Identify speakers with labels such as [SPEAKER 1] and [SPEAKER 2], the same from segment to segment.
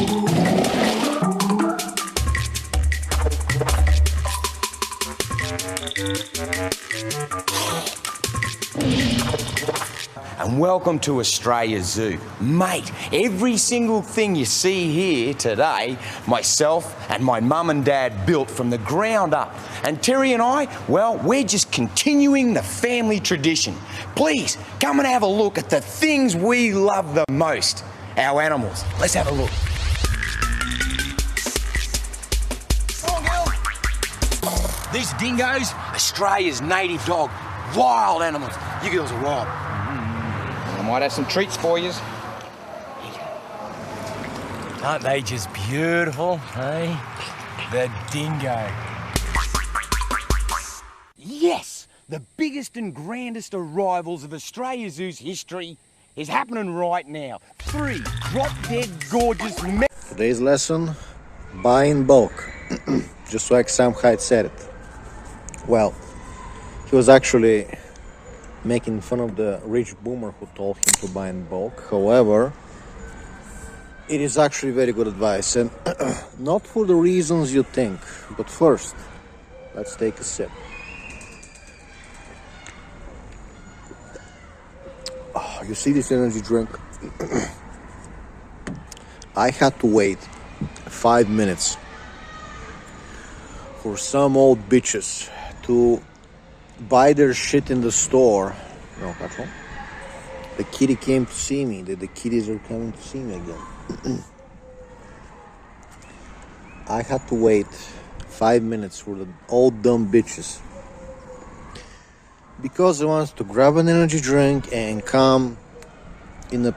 [SPEAKER 1] And welcome to Australia Zoo. Mate, every single thing you see here today, myself and my mum and dad built from the ground up. And Terry and I, well, we're just continuing the family tradition. Please, come and have a look at the things we love the most, our animals. Let's have a look. Come on, girls. These dingoes, Australia's native dog, wild animals. You girls are wild.
[SPEAKER 2] I might have some treats for you.
[SPEAKER 1] Aren't they just beautiful, eh? The dingo. Yes! The biggest and grandest arrivals of Australia Zoo's history is happening right now. 3 drop-dead gorgeous...
[SPEAKER 3] Today's lesson, buy in bulk. Just like Sam Hyde said it. Well, he was actually making fun of the rich boomer who told him to buy in bulk. However, it is actually very good advice, and not for the reasons you think. But first, let's take a sip. Oh, you see this energy drink? I had to wait 5 minutes for some old bitches to buy their shit in the store. No, that's wrong. The kitty came to see me. The kitties are coming to see me again. I had to wait 5 minutes for the old dumb bitches because I wanted to grab an energy drink and come in a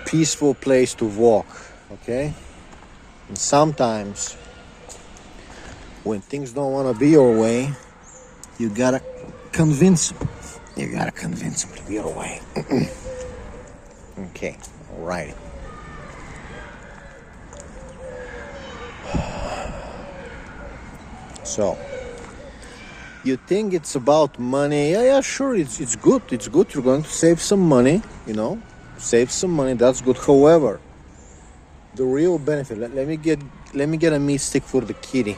[SPEAKER 3] peaceful place to walk, okay? And sometimes when things don't want to be your way, you gotta convince them. You gotta convince them to be your way. Okay, all right. So, you think it's about money? Yeah, sure, it's good. It's good. You're going to save some money, you know. Save some money, that's good. However, the real benefit, let me get a meat stick for the kitty.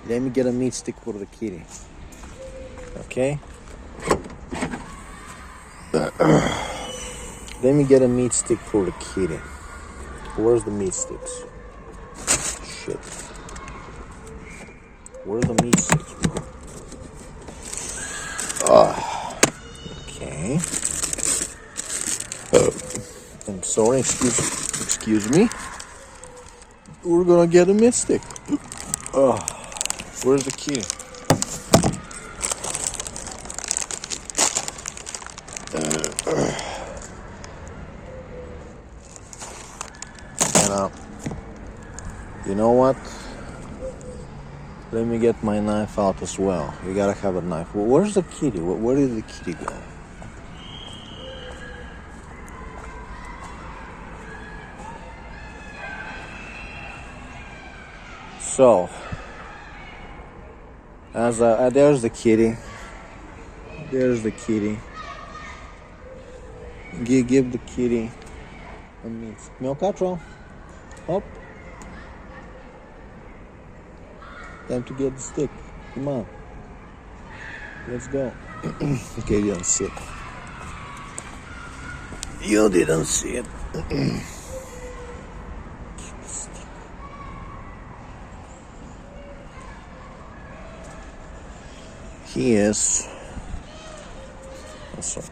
[SPEAKER 3] Let me get a meat stick for the kitty. Okay? Let me get a meat stick for the kitty. Where's the meat sticks? Shit. Where's the meat sticks, bro? Okay. I'm sorry, excuse me. We're gonna get a meat stick. Where's the kitty? You know what? Let me get my knife out as well. You gotta have a knife. Where's the kitty? Where did the kitty go? So, there's the kitty. There's the kitty. Give the kitty a meat. Milkatro, up. Time to get the stick. Come on. Let's go. Okay, you didn't see it. You didn't see it. He is. Also,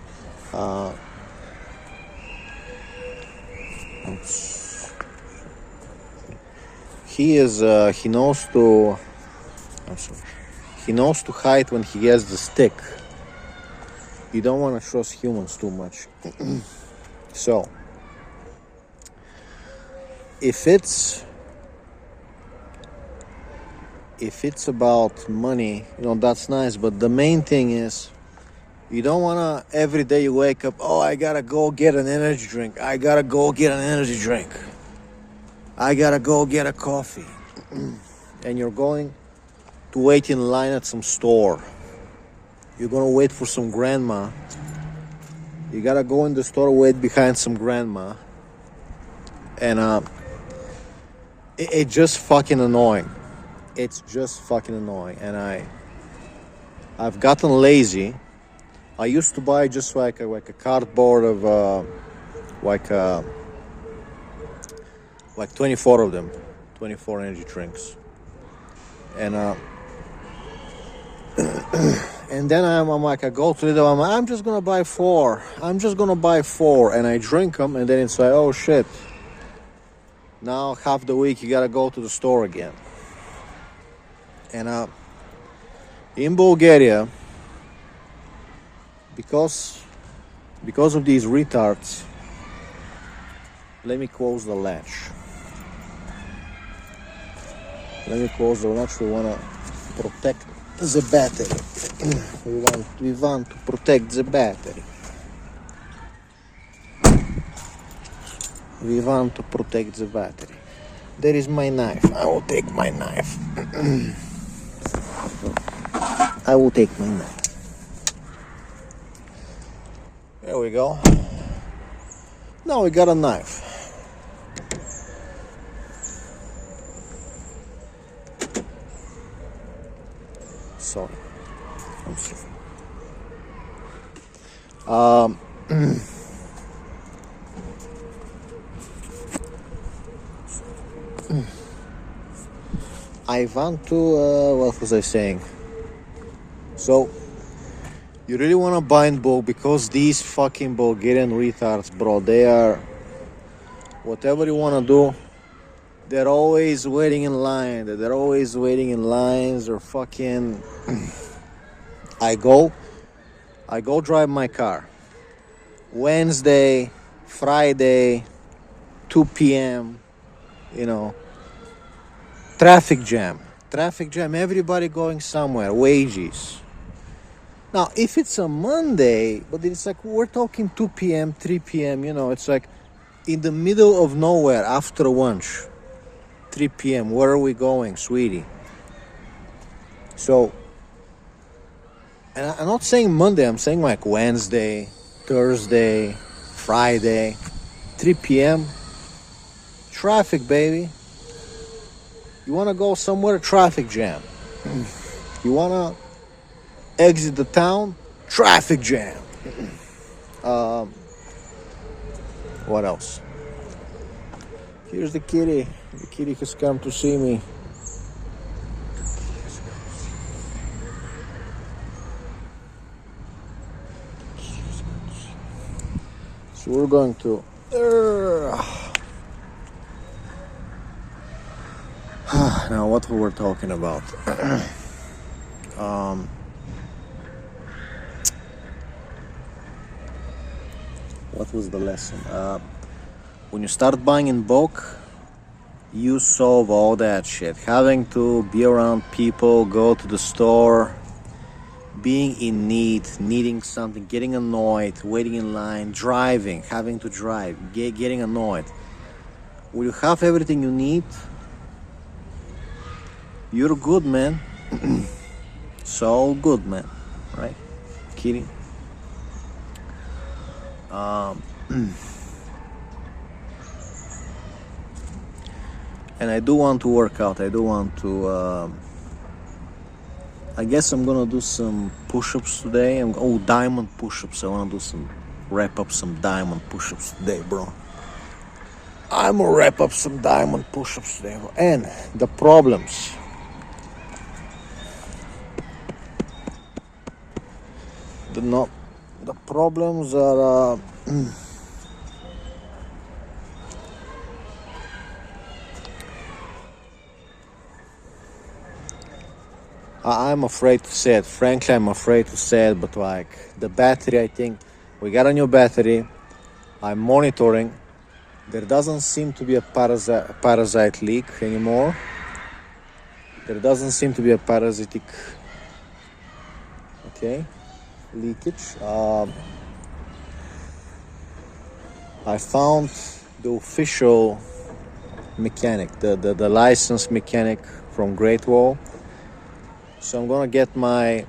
[SPEAKER 3] he is. He knows to. I'm sorry. He knows to hide when he has the stick. You don't want to trust humans too much. So, if it's about money, you know, that's nice. But the main thing is, you don't want to, every day you wake up, oh, I got to go get an energy drink. I got to go get an energy drink. I got to go get a coffee. And you're going to wait in line at some store. You're going to wait for some grandma. You got to go in the store, wait behind some grandma. and it's just fucking annoying. It's just fucking annoying, and I've gotten lazy. I used to buy just like a cardboard of like 24 of them, 24 energy drinks, and and then I'm like, I go to Lidl, I'm just gonna buy four. And I drink them, and then it's like, oh shit. Now half the week you gotta go to the store again. And in Bulgaria, because of these retards, let me close the latch. We wanna protect the battery. We want to protect the battery. We want to protect the battery. There is my knife. I will take my knife. I will take my knife. There we go. Now we got a knife. Sorry. I'm sorry. I want to, what was I saying? So, you really want to buy in bulk because these fucking Bulgarian retards, bro, they are, whatever you want to do, they're always waiting in line. They're always waiting in lines or fucking, I go drive my car. Wednesday, Friday, 2 p.m., you know, traffic jam, everybody going somewhere, wages. Now, if it's a Monday, but it's like, we're talking 2 p.m., 3 p.m., you know, it's like in the middle of nowhere after lunch, 3 p.m., where are we going, sweetie? So, and I'm not saying Monday, I'm saying like Wednesday, Thursday, Friday, 3 p.m., traffic, baby. You want to go somewhere, traffic jam. You want to exit the town, traffic jam. What else? Here's the kitty. The kitty has come to see me. So we're going to... Now, what we were talking about? What was the lesson? When you start buying in bulk, you solve all that shit. Having to be around people, go to the store, being in need, needing something, getting annoyed, waiting in line, driving, having to drive, getting annoyed. When you have everything you need, you're good, man. So good, man. Right? Kidding. And I do want to work out. I do want to... I guess I'm gonna do some push-ups today. Diamond push-ups. I wanna do wrap up some diamond push-ups today, bro. I'm gonna wrap up some diamond push-ups today, bro. And the problems. The problems are I'm afraid to say it. Frankly, I'm afraid to say it, but like the battery, I think we got a new battery. I'm monitoring. There doesn't seem to be a parasite leak anymore. There doesn't seem to be a parasitic leakage. I found the official mechanic, the licensed mechanic from Great Wall. So I'm gonna get my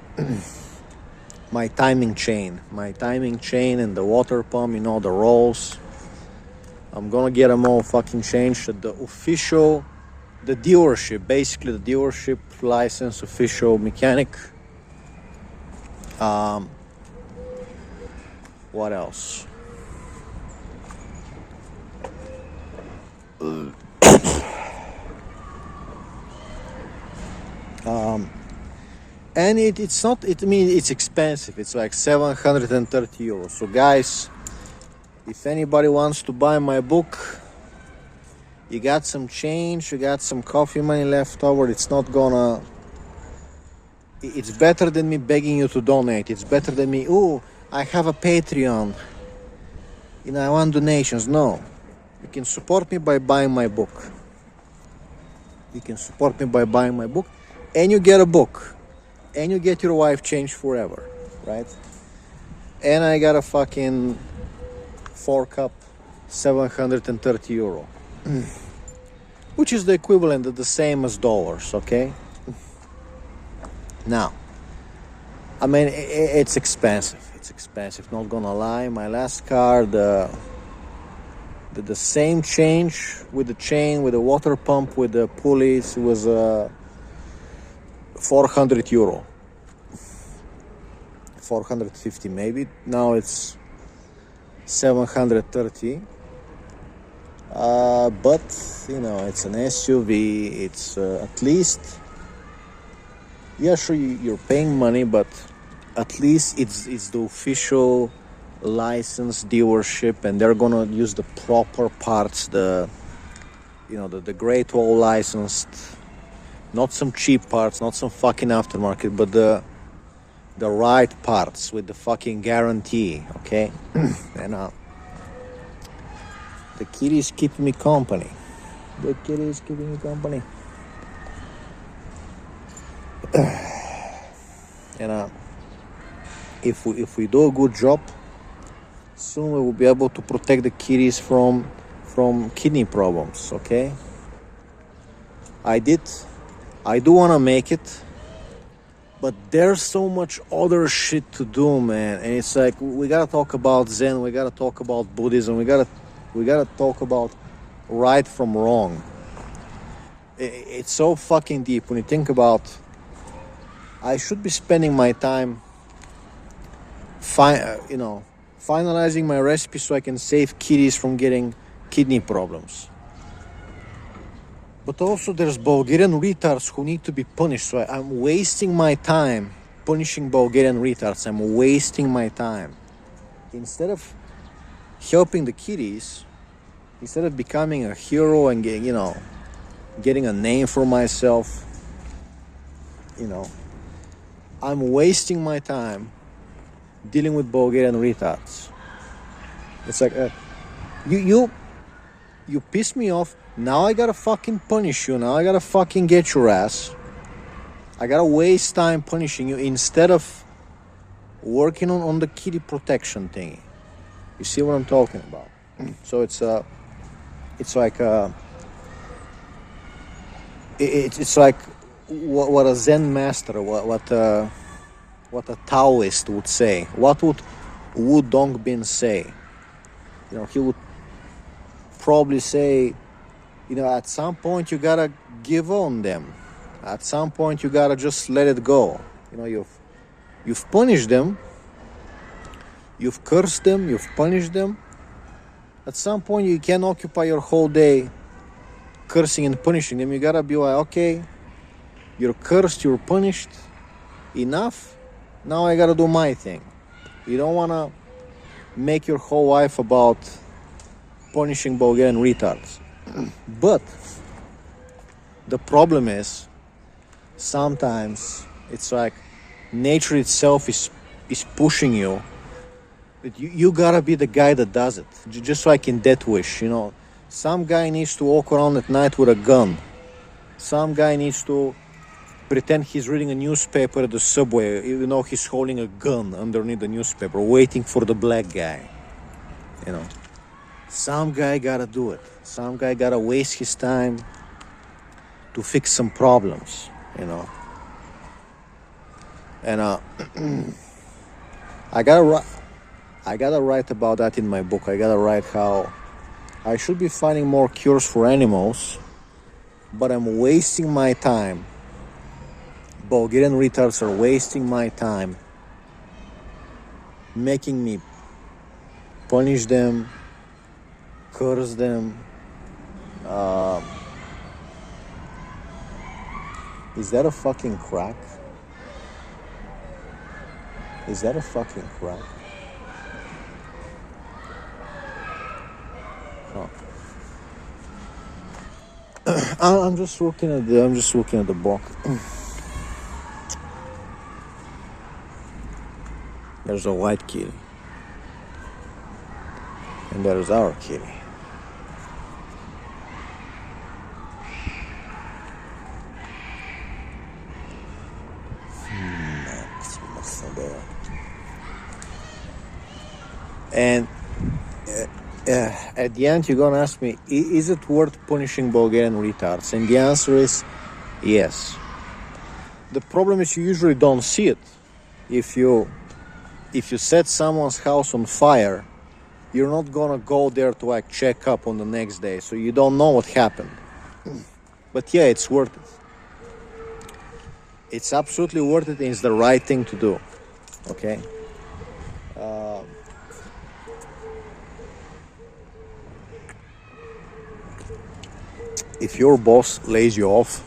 [SPEAKER 3] timing chain and the water pump, the rolls. I'm gonna get them all fucking changed at the official, the dealership, basically the dealership license official mechanic. What else? And it's not, I mean, it's expensive. It's like 730 euros. So guys, if anybody wants to buy my book, you got some change, you got some coffee money left over, it's better than me begging you to donate. It's better than me, oh, I have a Patreon, I want donations. No, you can support me by buying my book. You can support me by buying my book, and you get a book, and you get your wife changed forever, right? And I got a fucking 4-cup, 730 euro, which is the equivalent of the same as dollars, okay? Now, I mean, it's expensive. It's expensive, not gonna lie. My last car, the same change with the chain, with the water pump, with the pulleys, was 400 euro. 450 maybe. Now it's 730. But, it's an SUV. It's at least... Yeah, sure, you're paying money, but at least it's the official licensed dealership, and they're gonna use the proper parts, the Great Wall licensed, not some cheap parts, not some fucking aftermarket, but the right parts with the fucking guarantee, okay? And the kitty is keeping me company. The kitty is keeping me company. And if we do a good job, soon we will be able to protect the kitties from kidney problems, okay? I do want to make it, but there's so much other shit to do, man. And it's like, we gotta talk about Zen, we gotta talk about Buddhism, we gotta talk about right from wrong. It's so fucking deep when you think about, I should be spending my time finalizing my recipe so I can save kitties from getting kidney problems. But also there's Bulgarian retards who need to be punished. So I'm wasting my time punishing Bulgarian retards. I'm wasting my time. Instead of helping the kitties, instead of becoming a hero and getting a name for myself, I'm wasting my time dealing with Bulgarian retards. It's like, you piss me off. Now I gotta fucking punish you. Now I gotta fucking get your ass. I gotta waste time punishing you instead of working on the kitty protection thingy. You see what I'm talking about? So it's like what a Zen master, what a Taoist would say. What would Wu Dongbin say? He would probably say, at some point you gotta give on them. At some point you gotta just let it go. You've punished them, you've cursed them, you've punished them. At some point you can't occupy your whole day cursing and punishing them. You gotta be like, okay, you're cursed, you're punished, enough. Now I gotta do my thing. You don't wanna make your whole life about punishing Bulgarian retards. But the problem is, sometimes it's like nature itself is pushing you. But you gotta be the guy that does it. Just like in Death Wish, some guy needs to walk around at night with a gun. Some guy needs to pretend he's reading a newspaper at the subway. He's holding a gun underneath the newspaper, waiting for the black guy. Some guy gotta do it. Some guy gotta waste his time to fix some problems, And I gotta write about that in my book. I gotta write how I should be finding more cures for animals, but I'm wasting my time. Bulgarian retards are wasting my time, making me punish them, curse them. Is that a fucking crack? Is that a fucking crack? Oh. I'm just looking at the book. There's a white kitty, and there's our kitty. And at the end, you're gonna ask me, is it worth punishing Bulgarian retards? And the answer is yes. The problem is you usually don't see it. If you set someone's house on fire, you're not gonna go there to like check up on the next day, so you don't know what happened. But yeah, it's worth it. It's absolutely worth it, and it's the right thing to do. Okay. If your boss lays you off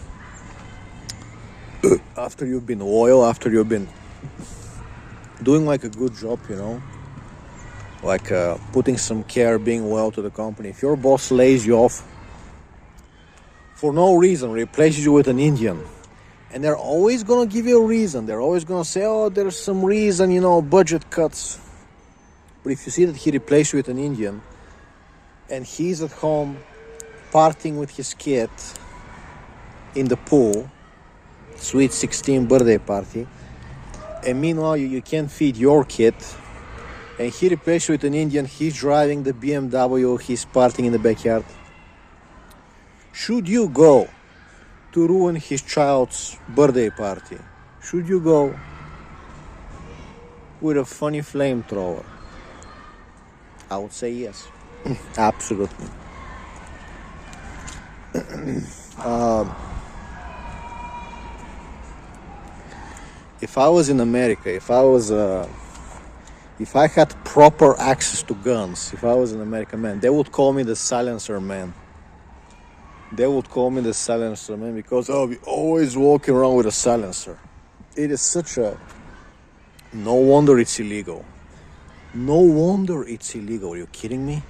[SPEAKER 3] after you've been loyal, after you've been doing like a good job, you know, like putting some care, being loyal to the company, if your boss lays you off for no reason, replaces you with an Indian, and they're always gonna give you a reason, they're always gonna say, oh, there's some reason, you know, budget cuts. But if you see that he replaced you with an Indian and he's at home partying with his kid in the pool, sweet 16 birthday party, and meanwhile you can't feed your kid, and he replaced you with an Indian, he's driving the BMW, he's partying in the backyard, should you go to ruin his child's birthday party? Should you go with a funny flamethrower? I would say yes. Absolutely. If I was in America, if I had proper access to guns, if I was an American man, they would call me the silencer man. They would call me the silencer man because I'll be always walking around with a silencer. It is such a... No wonder it's illegal. No wonder it's illegal. Are you kidding me?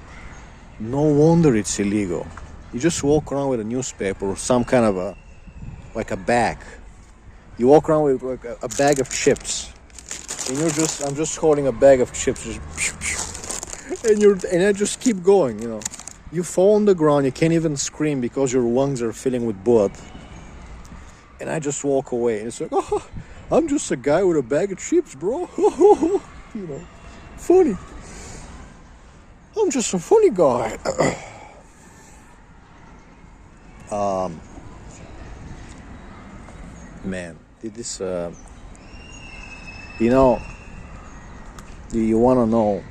[SPEAKER 3] No wonder it's illegal. You just walk around with a newspaper or some kind of a bag. You walk around with like a bag of chips, and I'm just holding a bag of chips, and I just keep going. You know, you fall on the ground, you can't even scream because your lungs are filling with blood, and I just walk away. And it's like, oh, I'm just a guy with a bag of chips, bro. You know, funny. I'm just a funny guy. Man, this you know, you want to know,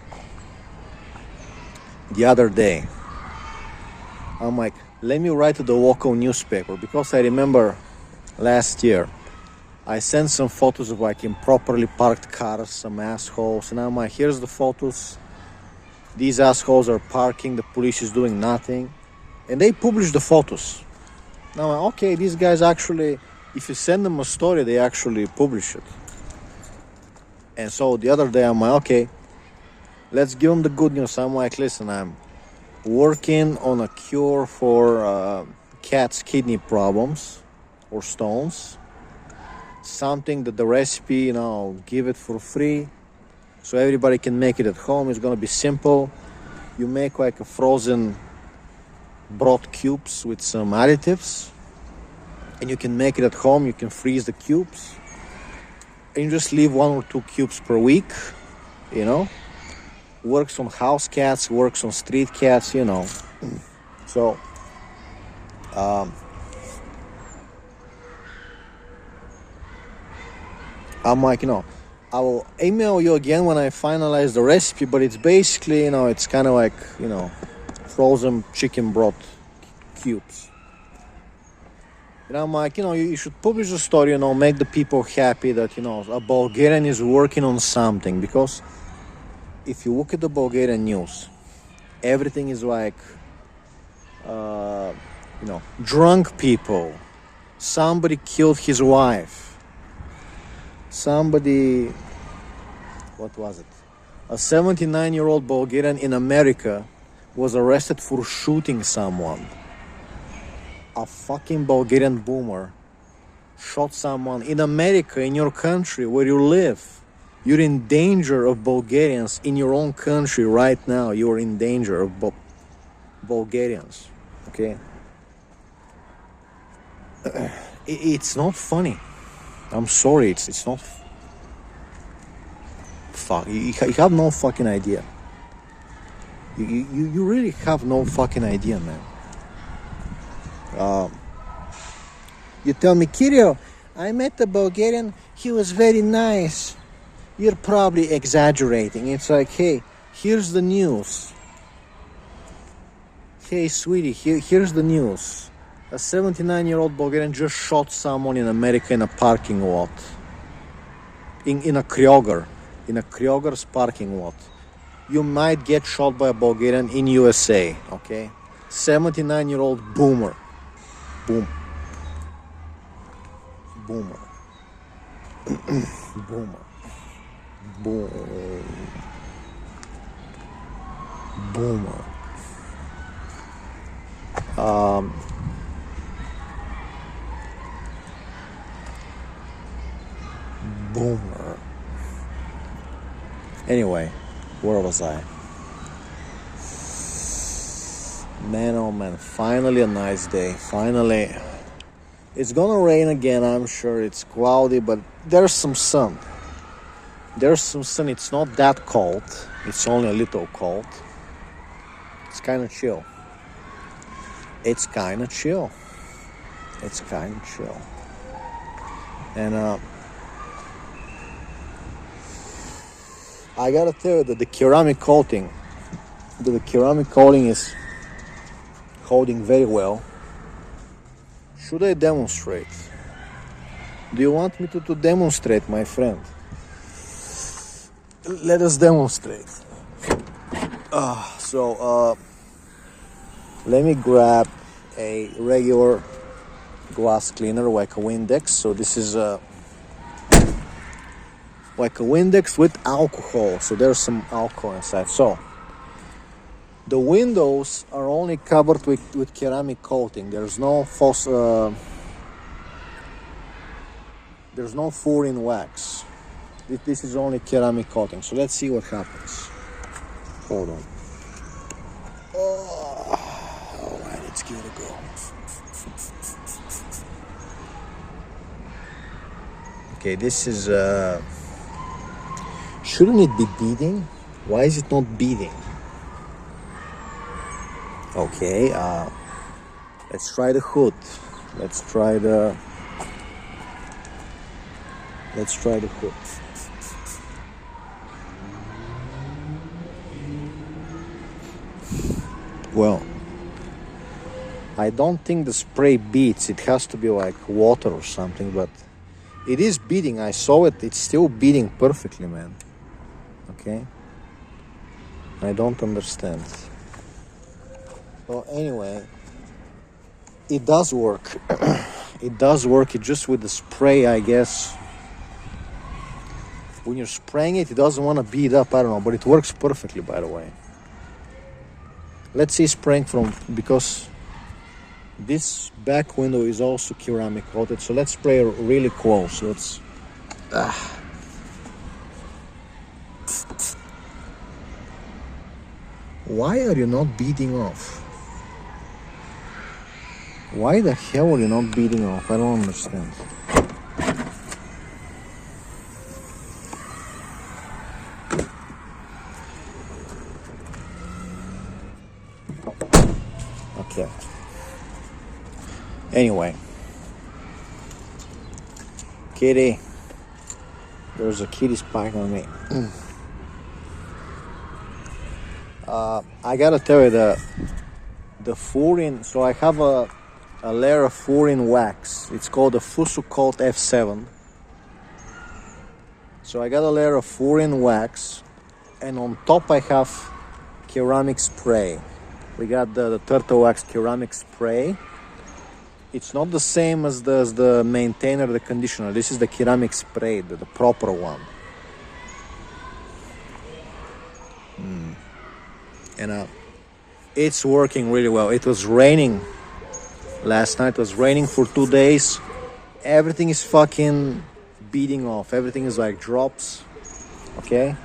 [SPEAKER 3] the other day I'm like, let me write to the local newspaper, because I remember last year I sent some photos of like improperly parked cars, some assholes, and I'm like, here's the photos, these assholes are parking, the police is doing nothing, and they published the photos. Now I'm like, okay, these guys actually, if you send them a story, they actually publish it. And so the other day I'm like, okay, let's give them the good news. I'm like, listen, I'm working on a cure for cats' kidney problems or stones. Something that the recipe, you know, I'll give it for free so everybody can make it at home. It's gonna be simple. You make like a frozen broth cubes with some additives, and you can make it at home. You can freeze the cubes, and you just leave 1 or 2 cubes per week, you know. Works on house cats, works on street cats, you know. So I'm like, you know, I will email you again when I finalize the recipe, but it's basically, you know, it's kind of like, you know, frozen chicken broth cubes. And I'm like, you should publish a story, make the people happy that, a Bulgarian is working on something. Because if you look at the Bulgarian news, everything is like, drunk people. Somebody killed his wife. What was it? A 79-year-old Bulgarian in America was arrested for shooting someone. A fucking Bulgarian boomer shot someone in America, in your country where you live. You're in danger of Bulgarians in your own country right now. You're in danger of Bulgarians. Okay? It's not funny. I'm sorry, it's not. Fuck, you have no fucking idea. You really have no fucking idea, man. You tell me, Kirill, I met a Bulgarian, he was very nice. You're probably exaggerating. It's like, hey, here's the news. Hey, sweetie, here's the news. A 79-year-old Bulgarian just shot someone in America in a parking lot. In a Kroger. In a Kroger's parking lot. You might get shot by a Bulgarian in USA, okay? 79-year-old boomer. Boomer. Boom. Boom. Boomer. Boomer. Anyway, where was I? Man, oh man, finally a nice day. Finally. It's gonna rain again, I'm sure. It's cloudy, but there's some sun. There's some sun. It's not that cold. It's only a little cold. It's kind of chill. It's kind of chill. It's kind of chill. And I gotta tell you that the ceramic coating is holding very well. Should I demonstrate? Do you want me to demonstrate, my friend? Let us demonstrate. Let me grab a regular glass cleaner like a Windex. So this is like a Windex with alcohol. So there's some alcohol inside. So the windows are only covered with ceramic coating. There's no there's no foreign wax. This is only ceramic coating. So let's see what happens. Hold on. All right, let's give it a go. Okay, this is shouldn't it be beading? Why is it not beading? Okay, let's try the hood. Let's try the hood. Well, I don't think the spray beads. It has to be like water or something, but it is beading. I saw it. It's still beading perfectly, man. Okay? I don't understand. Well, anyway, it does work. It does work. It just with the spray, I guess. When you're spraying it, it doesn't want to bead up. I don't know, but it works perfectly, by the way. Let's see spraying because this back window is also ceramic coated. So let's spray really close. Let's. Why are you not beading off? Why the hell are you not beading off? I don't understand. Okay. Anyway. Kitty. There's a kitty spying on me. I gotta tell you that the Furin. So I have a layer of Furin wax. It's called the Fusu Coat F7. So I got a layer of Furin wax, and on top I have ceramic spray. We got the turtle wax ceramic spray. It's not the same as the maintainer, the conditioner. This is the ceramic spray, the proper one. And it's working really well. It was raining last night. It was raining for 2 days. Everything is fucking beating off. Everything is like drops. Okay?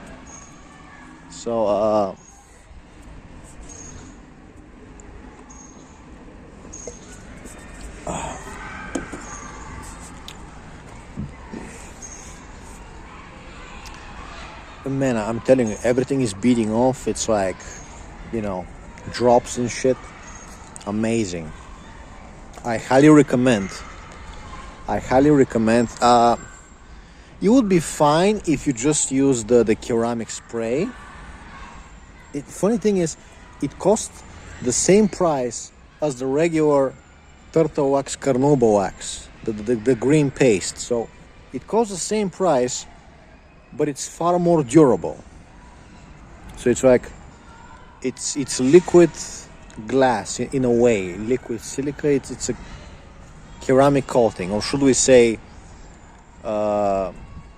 [SPEAKER 3] So, man, I'm telling you, everything is beating off. It's like, drops and shit. Amazing. I highly recommend. You would be fine if you just use the ceramic spray. Funny thing is, it costs the same price as the regular turtle wax carnauba wax, the green paste. So it costs the same price, but it's far more durable. So it's like it's liquid glass in a way, liquid silica. It's a ceramic coating, or should we say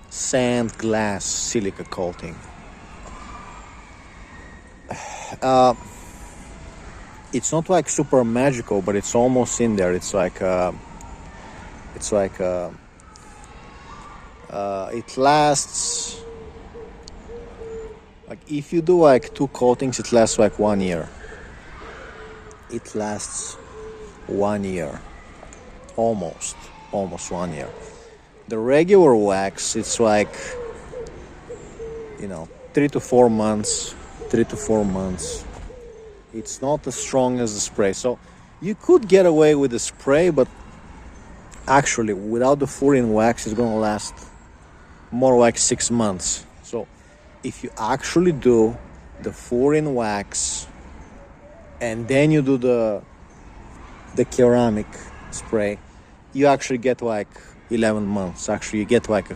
[SPEAKER 3] sand glass silica coating. It's not like super magical, but it's almost in there. It lasts, like if you do like 2 coatings, it lasts like 1 year. It lasts 1 year, almost 1 year. The regular wax, it's like 3 to 4 months. It's not as strong as the spray. So you could get away with the spray, but actually without the Furin wax, it's gonna last more like 6 months. So if you actually do the Furin wax and then you do the ceramic spray, you actually get like 11 months. Actually, you get like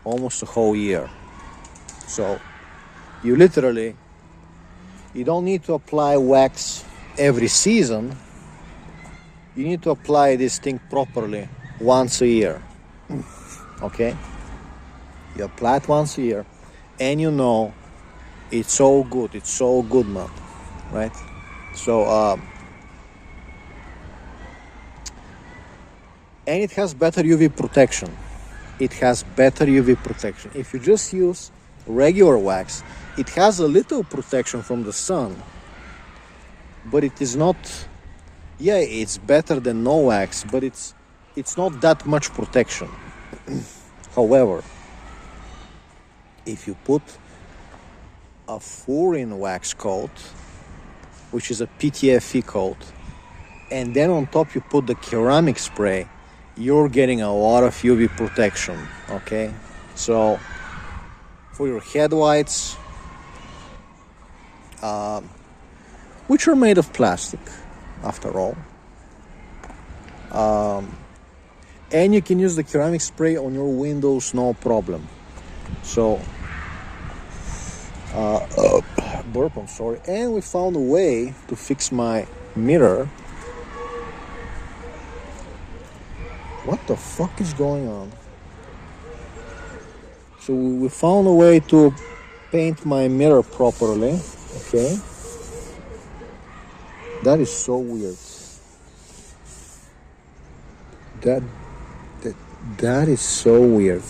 [SPEAKER 3] almost a whole year. So you don't need to apply wax every season. You need to apply this thing properly once a year. Okay? You apply it once a year, and it's so good. It's so good, man. Right? So, and it has better UV protection. If you just use regular wax, it has a little protection from the sun, but it is not. Yeah, it's better than no wax, but it's not that much protection. However, if you put a Furin wax coat, which is a PTFE coat, and then on top you put the ceramic spray, you're getting a lot of UV protection. Okay, so for your head whites, which are made of plastic after all, and you can use the ceramic spray on your windows, no problem. So burp, I'm sorry. And we found a way to fix my mirror. What the fuck is going on? So we found a way to paint my mirror properly. Okay. That is so weird. That is so weird.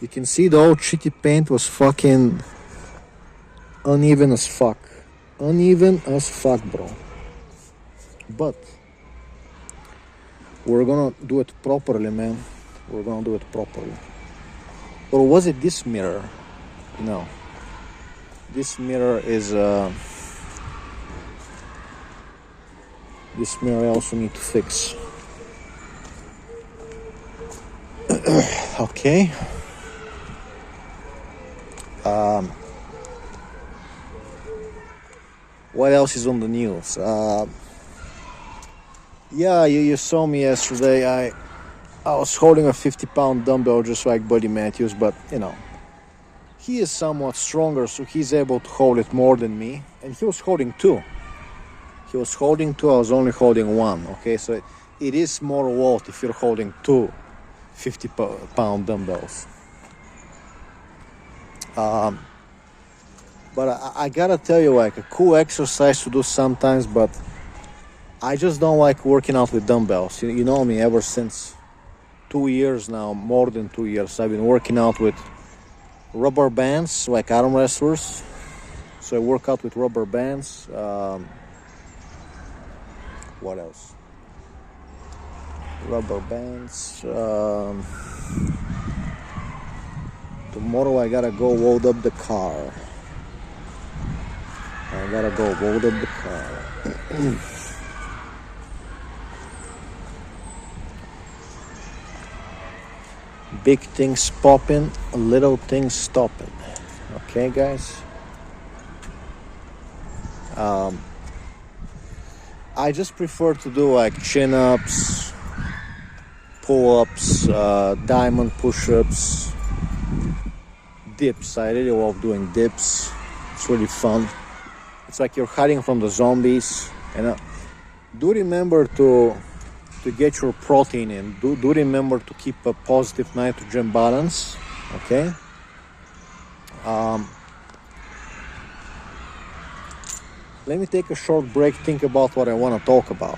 [SPEAKER 3] You can see the old shitty paint was fucking uneven as fuck. Uneven as fuck, bro. But we're gonna do it properly, man. We're gonna do it properly. Or was it this mirror? No. This mirror is this mirror I also need to fix. Okay. what else is on the news? Yeah, you saw me yesterday. I was holding a 50-pound dumbbell just like Buddy Matthews, but you know, he is somewhat stronger, so he's able to hold it more than me. And he was holding two. He was holding two, I was only holding one. Okay, so it is more worth if you're holding two 50-pound dumbbells. But I gotta tell you, like, a cool exercise to do sometimes, but I just don't like working out with dumbbells. You know me, ever since 2 years now, more than 2 years, I've been working out with rubber bands, like arm wrestlers. So I work out with rubber bands. What else? Rubber bands. Tomorrow I gotta go load up the car. Big things popping, little things stopping. Okay, guys? I just prefer to do like chin-ups, pull-ups, diamond push-ups, dips. I really love doing dips. It's really fun. It's like you're hiding from the zombies. And do remember to get your protein in. Do remember to keep a positive nitrogen balance. Okay. Let me take a short break, think about what I want to talk about.